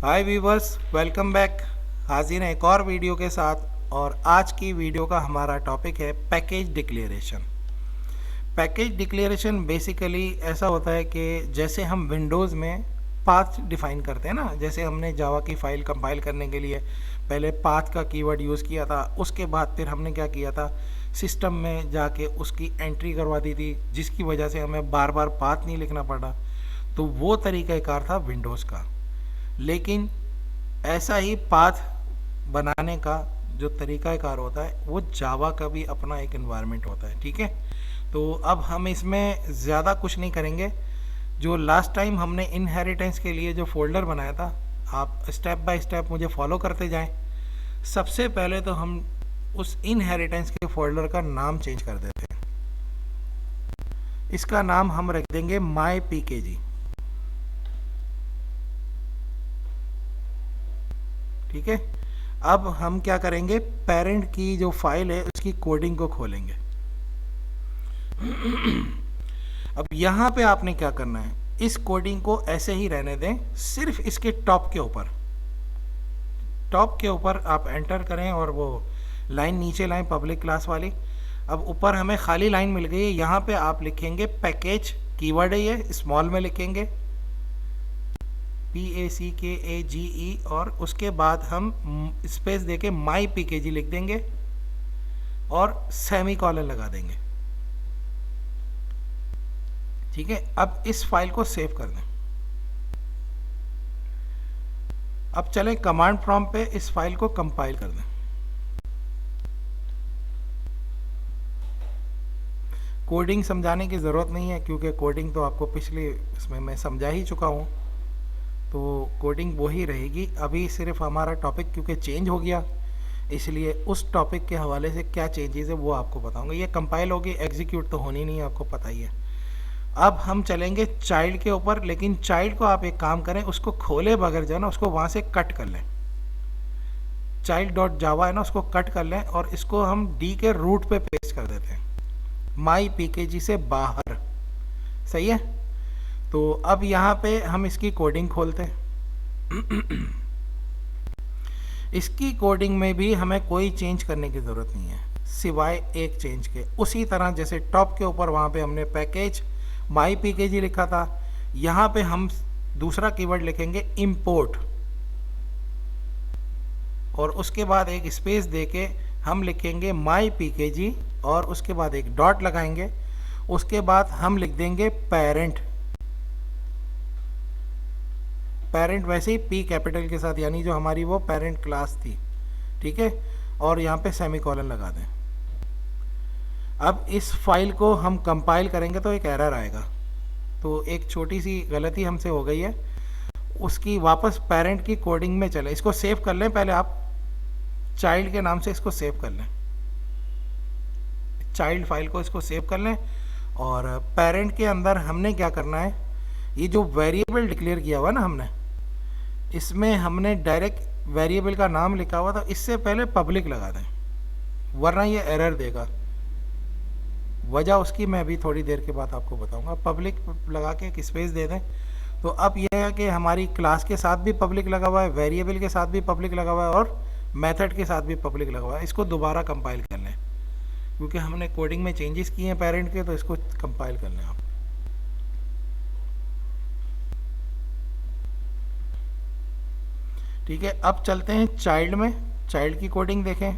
हाय viewers, welcome back. हाजिर हैं एक और वीडियो के साथ। और आज की वीडियो का हमारा टॉपिक है package declaration. Package declaration basically ऐसा होता है कि जैसे हम विंडोज़ में पाथ डिफाइन करते हैं ना, जैसे हमने जावा की फ़ाइल कंपाइल करने के लिए पहले पाथ का कीवर्ड यूज़ किया था, उसके बाद फिर हमने क्या किया था, सिस्टम में जाके उसकी एंट्री करवा दी थी, जिसकी वजह से हमें बार बार पाथ नहीं लिखना पड़ा। तो वो तरीक़ाकार था विंडोज़ का। लेकिन ऐसा ही पाथ बनाने का जो तरीक़ाकार होता है वो जावा का भी अपना एक एनवायरनमेंट होता है। ठीक है, तो अब हम इसमें ज़्यादा कुछ नहीं करेंगे। जो लास्ट टाइम हमने इनहेरिटेंस के लिए जो फोल्डर बनाया था, आप स्टेप बाय स्टेप मुझे फॉलो करते जाएं। सबसे पहले तो हम उस इनहेरिटेंस के फोल्डर का नाम चेंज कर देते हैं। इसका नाम हम रख देंगे माई पीकेजी। ठीक है, अब हम क्या करेंगे, पेरेंट की जो फाइल है उसकी कोडिंग को खोलेंगे। अब यहाँ पे आपने क्या करना है, इस कोडिंग को ऐसे ही रहने दें, सिर्फ इसके टॉप के ऊपर आप एंटर करें और वो लाइन नीचे लाएं, पब्लिक क्लास वाली। अब ऊपर हमें खाली लाइन मिल गई है, यहाँ पे आप लिखेंगे पैकेज, कीवर्ड है ये, स्मॉल में लिखेंगे PACKAGE, और उसके बाद हम स्पेस देके माई पीकेजी लिख देंगे और सेमी कॉलन लगा देंगे। ठीक है, अब इस फाइल को सेव कर दें। अब चलें कमांड प्रॉम्प्ट पे इस फाइल को कंपाइल कर दें। कोडिंग समझाने की ज़रूरत नहीं है, क्योंकि कोडिंग तो आपको पिछले इसमें मैं समझा ही चुका हूँ, तो कोडिंग वही रहेगी। अभी सिर्फ हमारा टॉपिक क्योंकि चेंज हो गया, इसलिए उस टॉपिक के हवाले से क्या चेंजेस है वो आपको बताऊंगा। ये कंपाइल होगी, एग्जीक्यूट तो होनी नहीं है, आपको पता ही है। अब हम चलेंगे चाइल्ड के ऊपर, लेकिन चाइल्ड को आप एक काम करें, उसको खोले बगैर जो है ना, उसको वहाँ से कट कर लें। child.java है ना, उसको कट कर लें और इसको हम डी के रूट पे पेस्ट कर देते हैं, माई पीकेजी से बाहर। सही है, तो अब यहाँ पे हम इसकी कोडिंग खोलते हैं। इसकी कोडिंग में भी हमें कोई चेंज करने की ज़रूरत नहीं है, सिवाय एक चेंज के। उसी तरह जैसे टॉप के ऊपर वहाँ पे हमने पैकेज माई पीकेजी लिखा था, यहाँ पे हम दूसरा कीवर्ड लिखेंगे इंपोर्ट, और उसके बाद एक स्पेस देके हम लिखेंगे माई पीकेजी, और उसके बाद एक डॉट लगाएंगे। उसके बाद हम लिख देंगे पेरेंट, वैसे ही पी कैपिटल के साथ, यानी जो हमारी वो पेरेंट क्लास थी। ठीक है, और यहाँ पे सेमीकोलन लगा दें। अब इस फाइल को हम कंपाइल करेंगे तो एक एरर आएगा, तो एक छोटी सी गलती हमसे हो गई है, उसकी वापस पेरेंट की कोडिंग में चले। इसको सेव कर लें, पहले आप चाइल्ड के नाम से इसको सेव कर लें, चाइल्ड फाइल को इसको सेव कर लें। और पेरेंट के अंदर हमने क्या करना है, ये जो वेरिएबल डिक्लेयर किया हुआ ना हमने, इसमें हमने डायरेक्ट वेरिएबल का नाम लिखा हुआ था, इससे पहले पब्लिक लगा दें, वरना ये एरर देगा। वजह उसकी मैं अभी थोड़ी देर के बाद आपको बताऊंगा। पब्लिक लगा के एक स्पेस दे दें, तो अब यह है कि हमारी क्लास के साथ भी पब्लिक लगा हुआ है, वेरिएबल के साथ भी पब्लिक लगा हुआ है, और मेथड के साथ भी पब्लिक लगा हुआ है। इसको दोबारा कंपाइल कर लें, क्योंकि हमने कोडिंग में चेंजेस किए हैं पेरेंट के, तो इसको कंपाइल कर लें आप। ठीक है, अब चलते हैं चाइल्ड में, चाइल्ड की कोडिंग देखें।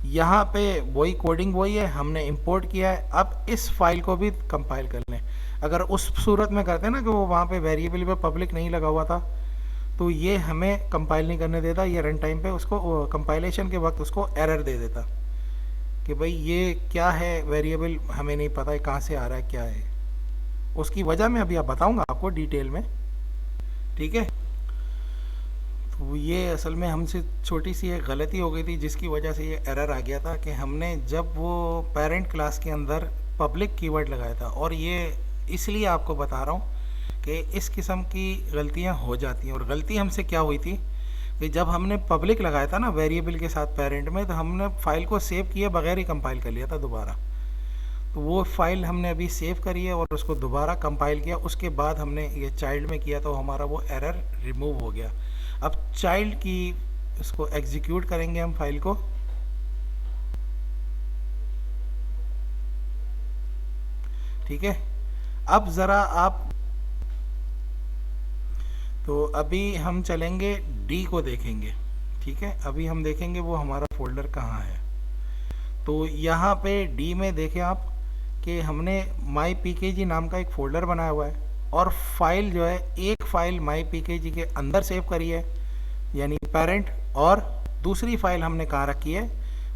यहाँ पे वही कोडिंग वही है, हमने इंपोर्ट किया है। अब इस फाइल को भी कंपाइल कर लें। अगर उस सूरत में करते हैं ना कि वो वहाँ पे वेरिएबल पे पब्लिक नहीं लगा हुआ था, तो ये हमें कंपाइल नहीं करने देता, ये रन टाइम पे उसको कंपाइलेशन के वक्त उसको एरर दे देता कि भाई ये क्या है, वेरिएबल हमें नहीं पता है कहाँ से आ रहा है, क्या है। उसकी वजह मैं अभी आप बताऊँगा आपको डिटेल में। ठीक है, तो ये असल में हमसे छोटी सी एक गलती हो गई थी, जिसकी वजह से ये एरर आ गया था कि हमने जब वो पेरेंट क्लास के अंदर पब्लिक कीवर्ड लगाया था। और ये इसलिए आपको बता रहा हूँ कि इस किस्म की गलतियाँ हो जाती हैं। और गलती हमसे क्या हुई थी कि जब हमने पब्लिक लगाया था ना वेरिएबल के साथ पेरेंट में, तो हमने फाइल को सेव किए बगैर ही कंपाइल कर लिया था दोबारा। तो वो फाइल हमने अभी सेव करी है और उसको दोबारा कंपाइल किया, उसके बाद हमने ये चाइल्ड में किया तो हमारा वो एरर रिमूव हो गया। अब चाइल्ड की इसको एग्जीक्यूट करेंगे हम फाइल को। ठीक है, अब ज़रा आप, तो अभी हम चलेंगे डी को देखेंगे। ठीक है, अभी हम देखेंगे वो हमारा फोल्डर कहाँ है। तो यहाँ पे डी में देखें आप कि हमने माई पीकेजी नाम का एक फ़ोल्डर बनाया हुआ है और फाइल जो है, एक फ़ाइल माई पीकेजी के अंदर सेव करी है यानी पेरेंट, और दूसरी फाइल हमने कहाँ रखी है,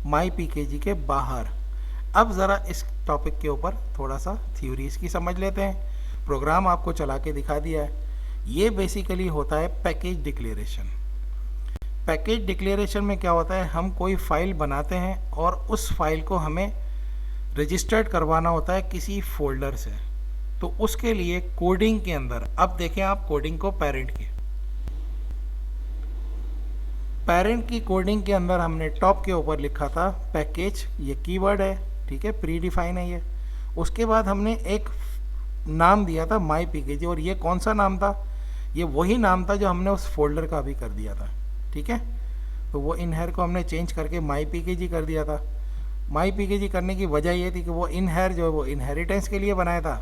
माई पीकेजी के बाहर। अब ज़रा इस टॉपिक के ऊपर थोड़ा सा थ्योरी इसकी समझ लेते हैं। प्रोग्राम आपको चला के दिखा दिया है। ये बेसिकली होता है पैकेज डिक्लेरेशन। पैकेज डिक्लेरेशन में क्या होता है, हम कोई फाइल बनाते हैं और उस फाइल को हमें रजिस्टर्ड करवाना होता है किसी फोल्डर से। तो उसके लिए कोडिंग के अंदर, अब देखें आप कोडिंग को पेरेंट की कोडिंग के अंदर हमने टॉप के ऊपर लिखा था पैकेज, ये कीवर्ड है, ठीक है, प्री डिफाइन है ये। उसके बाद हमने एक नाम दिया था माई पीकेजी, और ये कौन सा नाम था, ये वही नाम था जो हमने उस फोल्डर का भी कर दिया था। ठीक है, तो वो इनहेर को हमने चेंज करके माई पीकेजी कर दिया था। माई पीकेजी करने की वजह ये थी कि वो इनहेर जो है वो इनहेरिटेंस के लिए बनाया था,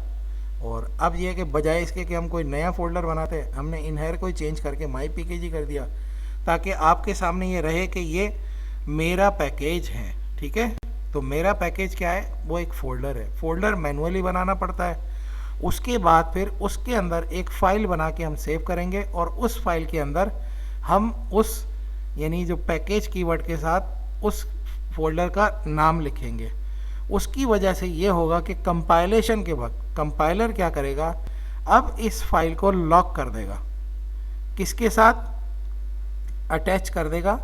और अब ये कि बजाय इसके कि हम कोई नया फोल्डर बनाते, हमने इनहेर को ही चेंज करके माई पीकेजी कर दिया, ताकि आपके सामने ये रहे कि ये मेरा पैकेज है। ठीक है, तो मेरा पैकेज क्या है, वो एक फ़ोल्डर है। फ़ोल्डर मैनुअली बनाना पड़ता है। उसके बाद फिर उसके अंदर एक फ़ाइल बना के हम सेव करेंगे, और उस फाइल के अंदर हम उस यानी जो पैकेज कीवर्ड के साथ उस फोल्डर का नाम लिखेंगे। उसकी वजह से ये होगा कि कंपाइलेशन के वक्त कंपाइलर क्या करेगा, अब इस फाइल को लॉक कर देगा, किसके साथ अटैच कर देगा,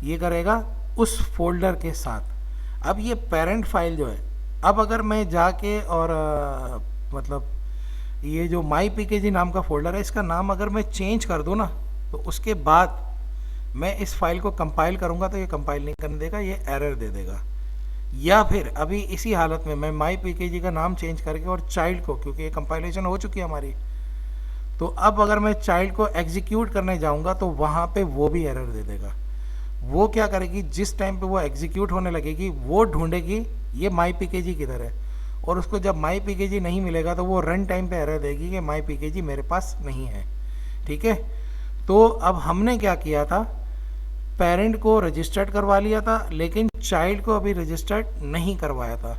ये करेगा उस फोल्डर के साथ। अब ये पेरेंट फाइल जो है, अब अगर मैं जाके और मतलब ये जो माई पीकेजी नाम का फोल्डर है, इसका नाम अगर मैं चेंज कर दूँ ना, तो उसके बाद मैं इस फाइल को कंपाइल करूँगा तो ये कंपाइल नहीं करने देगा, ये एरर दे देगा। या फिर अभी इसी हालत में मैं माई पीकेजी का नाम चेंज करके और चाइल्ड को, क्योंकि ये कंपाइलेशन हो चुकी है हमारी, तो अब अगर मैं चाइल्ड को एग्जीक्यूट करने जाऊँगा तो वहाँ पे वो भी एरर दे देगा। वो क्या करेगी, जिस टाइम पे वो एग्जीक्यूट होने लगेगी वो ढूंढेगी ये माई पीकेजी किधर है, और उसको जब माई पीकेजी नहीं मिलेगा तो वो रन टाइम पे एरर देगी कि माई पीकेजी मेरे पास नहीं है। ठीक है, तो अब हमने क्या किया था, पेरेंट को रजिस्टर्ड करवा लिया था, लेकिन चाइल्ड को अभी रजिस्टर्ड नहीं करवाया था।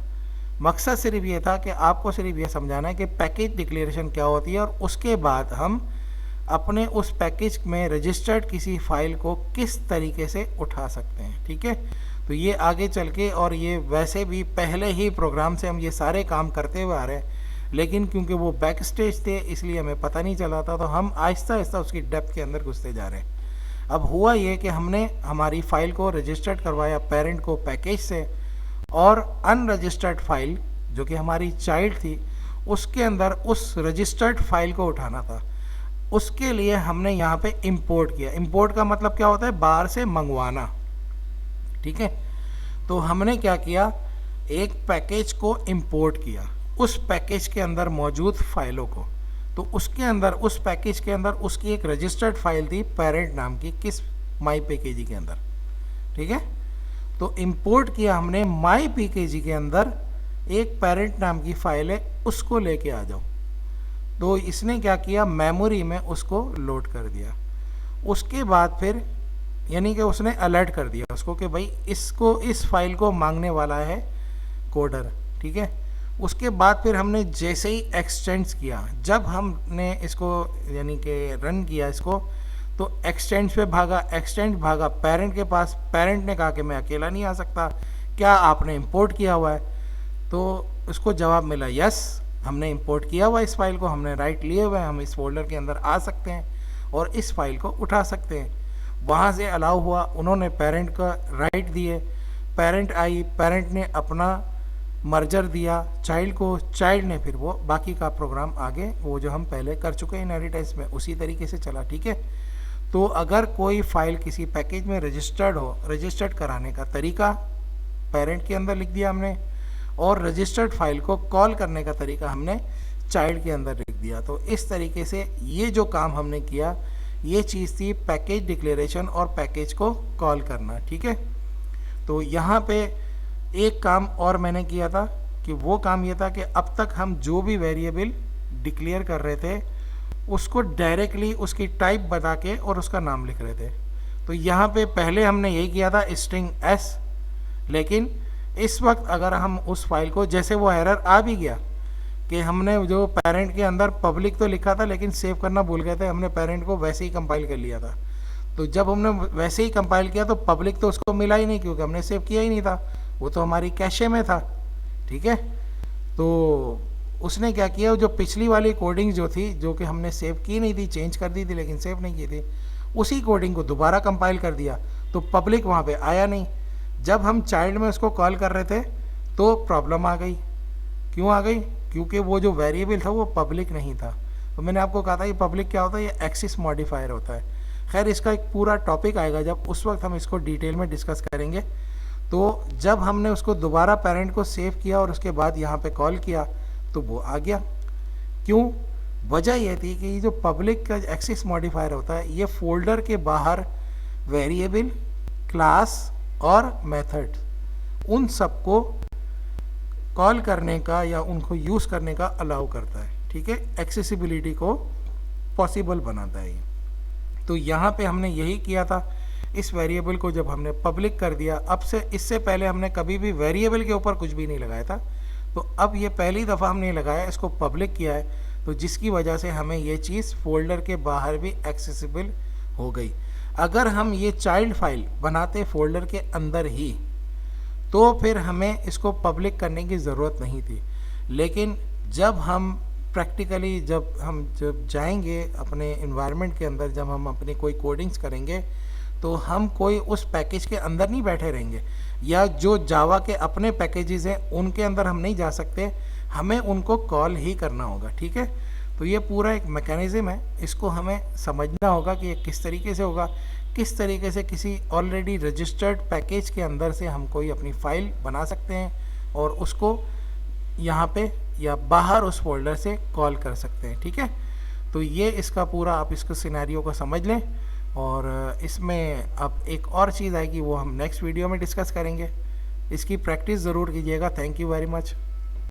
मकसद सिर्फ ये था कि आपको सिर्फ ये समझाना है कि पैकेज डिक्लेरेशन क्या होती है, और उसके बाद हम अपने उस पैकेज में रजिस्टर्ड किसी फाइल को किस तरीके से उठा सकते हैं। ठीक है, तो ये आगे चल के, और ये वैसे भी पहले ही प्रोग्राम से हम ये सारे काम करते हुए आ रहे हैं, लेकिन क्योंकि वो बैक स्टेज थे इसलिए हमें पता नहीं चला था, तो हम आहिस्ता आहिस्ता उसकी डेप्थ के अंदर घुसते जा रहे हैं। अब हुआ ये कि हमने हमारी फाइल को रजिस्टर्ड करवाया पेरेंट को पैकेज से, और अनरजिस्टर्ड फाइल जो कि हमारी चाइल्ड थी, उसके अंदर उस रजिस्टर्ड फाइल को उठाना था। उसके लिए हमने यहाँ पे इंपोर्ट किया। इंपोर्ट का मतलब क्या होता है, बाहर से मंगवाना। ठीक है, तो हमने क्या किया, एक पैकेज को इंपोर्ट किया, उस पैकेज के अंदर मौजूद फाइलों को। तो उसके अंदर, उस पैकेज के अंदर उसकी एक रजिस्टर्ड फाइल थी पेरेंट नाम की, किस माई पीकेजी के अंदर। ठीक है, तो इंपोर्ट किया हमने माई पीकेजी के अंदर एक पेरेंट नाम की फाइल है, उसको लेके आ जाओ। तो इसने क्या किया, मेमोरी में उसको लोड कर दिया। उसके बाद फिर यानी कि उसने अलर्ट कर दिया उसको कि भाई इसको, इस फाइल को मांगने वाला है कोडर। ठीक है, उसके बाद फिर हमने जैसे ही एक्सटेंड्स किया, जब हमने इसको यानी कि रन किया इसको, तो एक्सटेंड्स पे भागा, एक्सटेंड भागा पेरेंट के पास। पेरेंट ने कहा कि मैं अकेला नहीं आ सकता, क्या आपने इंपोर्ट किया हुआ है? तो उसको जवाब मिला यस, हमने इंपोर्ट किया हुआ इस फाइल को, हमने राइट लिए हुए हैं, हम इस फोल्डर के अंदर आ सकते हैं और इस फाइल को उठा सकते हैं। वहाँ से अलाउ हुआ, उन्होंने पेरेंट का राइट दिए, पेरेंट आई, पेरेंट ने अपना मर्जर दिया चाइल्ड को, चाइल्ड ने फिर वो बाकी का प्रोग्राम आगे वो जो हम पहले कर चुके हैं इनहेरिटेंस में, उसी तरीके से चला। ठीक है, तो अगर कोई फाइल किसी पैकेज में रजिस्टर्ड हो, रजिस्टर्ड कराने का तरीका पेरेंट के अंदर लिख दिया हमने, और रजिस्टर्ड फाइल को कॉल करने का तरीका हमने चाइल्ड के अंदर लिख दिया। तो इस तरीके से ये जो काम हमने किया, ये चीज़ थी पैकेज डिक्लेरेशन और पैकेज को कॉल करना। ठीक है, तो यहाँ पे एक काम और मैंने किया था कि वो काम ये था कि अब तक हम जो भी वेरिएबल डिक्लेयर कर रहे थे उसको डायरेक्टली उसकी टाइप बता के और उसका नाम लिख रहे थे। तो यहाँ पे पहले हमने यही किया था स्ट्रिंग एस, लेकिन इस वक्त अगर हम उस फाइल को, जैसे वो एरर आ भी गया कि हमने जो पेरेंट के अंदर पब्लिक तो लिखा था लेकिन सेव करना भूल गए थे, हमने पेरेंट को वैसे ही कंपाइल कर लिया था। तो जब हमने वैसे ही कंपाइल किया तो पब्लिक तो उसको मिला ही नहीं क्योंकि हमने सेव किया ही नहीं था, वो तो हमारी कैशे में था। ठीक है, तो उसने क्या किया, जो पिछली वाली कोडिंग जो थी, जो कि हमने सेव की नहीं थी, चेंज कर दी थी लेकिन सेव नहीं की थी, उसी कोडिंग को दोबारा कंपाइल कर दिया तो पब्लिक वहाँ पे आया नहीं। जब हम चाइल्ड में उसको कॉल कर रहे थे तो प्रॉब्लम आ गई। क्यों आ गई? क्योंकि वो जो वेरिएबल था वो पब्लिक नहीं था। तो मैंने आपको कहा था ये पब्लिक क्या होता है, ये एक्सिस मॉडिफायर होता है। खैर, इसका एक पूरा टॉपिक आएगा जब उस वक्त हम इसको डिटेल में डिस्कस करेंगे। तो जब हमने उसको दोबारा पेरेंट को सेव किया और उसके बाद यहाँ पे कॉल किया तो वो आ गया। क्यों? वजह यह थी कि ये जो पब्लिक का एक्सिस मॉडिफायर होता है ये फोल्डर के बाहर वेरिएबल, क्लास और मेथड, उन सबको कॉल करने का या उनको यूज़ करने का अलाउ करता है। ठीक है, एक्सेसिबिलिटी को पॉसिबल बनाता है ये। तो यहाँ पे हमने यही किया था। इस वेरिएबल को जब हमने पब्लिक कर दिया, अब से इससे पहले हमने कभी भी वेरिएबल के ऊपर कुछ भी नहीं लगाया था, तो अब ये पहली दफ़ा हमने लगाया, इसको पब्लिक किया है, तो जिसकी वजह से हमें ये चीज़ फोल्डर के बाहर भी एक्सेसिबल हो गई। अगर हम ये चाइल्ड फाइल बनाते फोल्डर के अंदर ही तो फिर हमें इसको पब्लिक करने की ज़रूरत नहीं थी। लेकिन जब हम प्रैक्टिकली जब जाएंगे अपने इन्वायरमेंट के अंदर, जब हम अपनी कोई कोडिंग्स करेंगे तो हम कोई उस पैकेज के अंदर नहीं बैठे रहेंगे, या जो जावा के अपने पैकेजेस हैं उनके अंदर हम नहीं जा सकते, हमें उनको कॉल ही करना होगा। ठीक है, तो ये पूरा एक मैकेनिज़्म है, इसको हमें समझना होगा कि ये किस तरीके से होगा, किस तरीके से किसी ऑलरेडी रजिस्टर्ड पैकेज के अंदर से हम कोई अपनी फ़ाइल बना सकते हैं और उसको यहाँ पे या बाहर उस फोल्डर से कॉल कर सकते हैं। ठीक है, तो ये इसका पूरा आप इसको सिनेरियो को समझ लें, और इसमें अब एक और चीज़ आएगी वो हम नेक्स्ट वीडियो में डिस्कस करेंगे। इसकी प्रैक्टिस ज़रूर कीजिएगा। Thank you very much.